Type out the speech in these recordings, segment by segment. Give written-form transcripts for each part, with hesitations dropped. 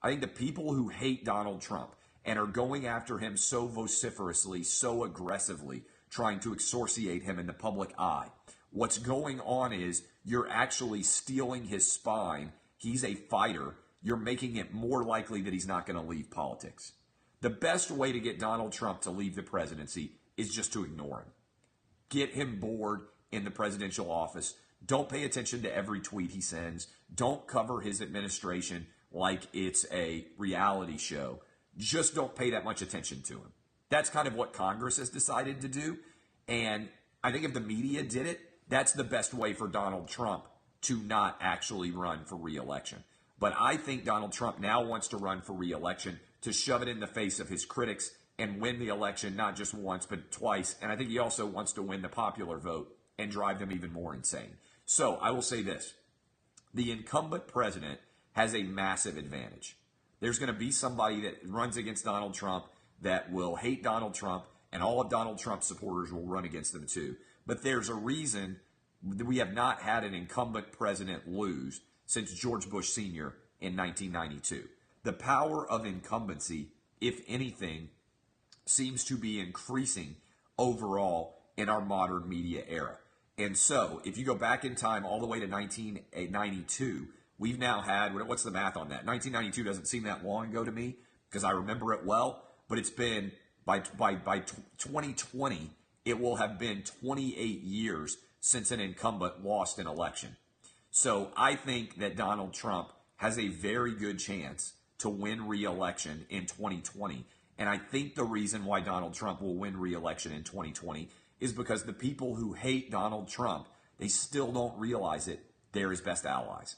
I think the people who hate Donald Trump and are going after him so vociferously, so aggressively, trying to exorciate him in the public eye, what's going on is you're actually stealing his spine. He's a fighter. You're making it more likely that he's not going to leave politics. The best way to get Donald Trump to leave the presidency is just to ignore him. Get him bored in the presidential office. Don't pay attention to every tweet he sends. Don't cover his administration like it's a reality show. Just don't pay that much attention to him. That's kind of what Congress has decided to do. And I think if the media did it, that's the best way for Donald Trump to not actually run for re-election. But I think Donald Trump now wants to run for re-election to shove it in the face of his critics and win the election, not just once, but twice. And I think he also wants to win the popular vote and drive them even more insane. So I will say this. The incumbent president has a massive advantage. There's going to be somebody that runs against Donald Trump that will hate Donald Trump, and all of Donald Trump's supporters will run against them too. But there's a reason that we have not had an incumbent president lose since George Bush Sr. in 1992. The power of incumbency, if anything, seems to be increasing overall in our modern media era. And so, if you go back in time all the way to 1992, we've now had, what's the math on that? 1992 doesn't seem that long ago to me because I remember it well, but it's been, by 2020, it will have been 28 years since an incumbent lost an election. So I think that Donald Trump has a very good chance to win re-election in 2020. And I think the reason why Donald Trump will win re-election in 2020 is because the people who hate Donald Trump, they still don't realize it, they're his best allies.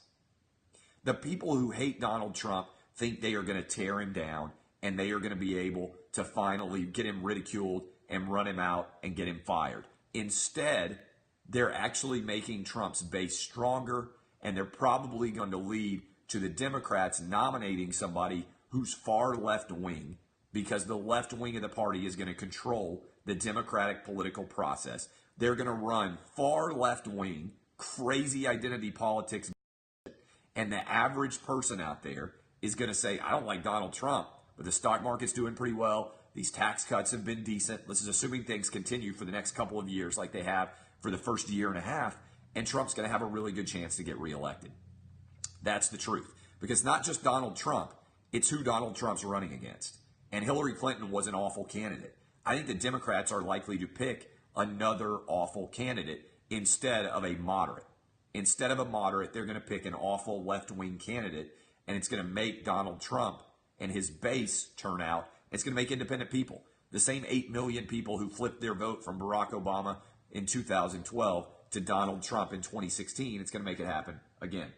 The people who hate Donald Trump think they are going to tear him down and they are going to be able to finally get him ridiculed and run him out and get him fired. Instead, they're actually making Trump's base stronger, and they're probably going to lead to the Democrats nominating somebody who's far left wing, because the left wing of the party is going to control the Democratic political process. They're going to run far left wing, crazy identity politics, and the average person out there is going to say, I don't like Donald Trump, but the stock market's doing pretty well. These tax cuts have been decent. This is assuming things continue for the next couple of years like they have for the first year and a half, and Trump's going to have a really good chance to get reelected. That's the truth. Because not just Donald Trump, it's who Donald Trump's running against. And Hillary Clinton was an awful candidate. I think the Democrats are likely to pick another awful candidate instead of a moderate. Instead of a moderate, they're going to pick an awful left-wing candidate, and it's going to make Donald Trump and his base turn out. It's going to make independent people, the same 8 million people who flipped their vote from Barack Obama in 2012 to Donald Trump in 2016, it's going to make it happen again.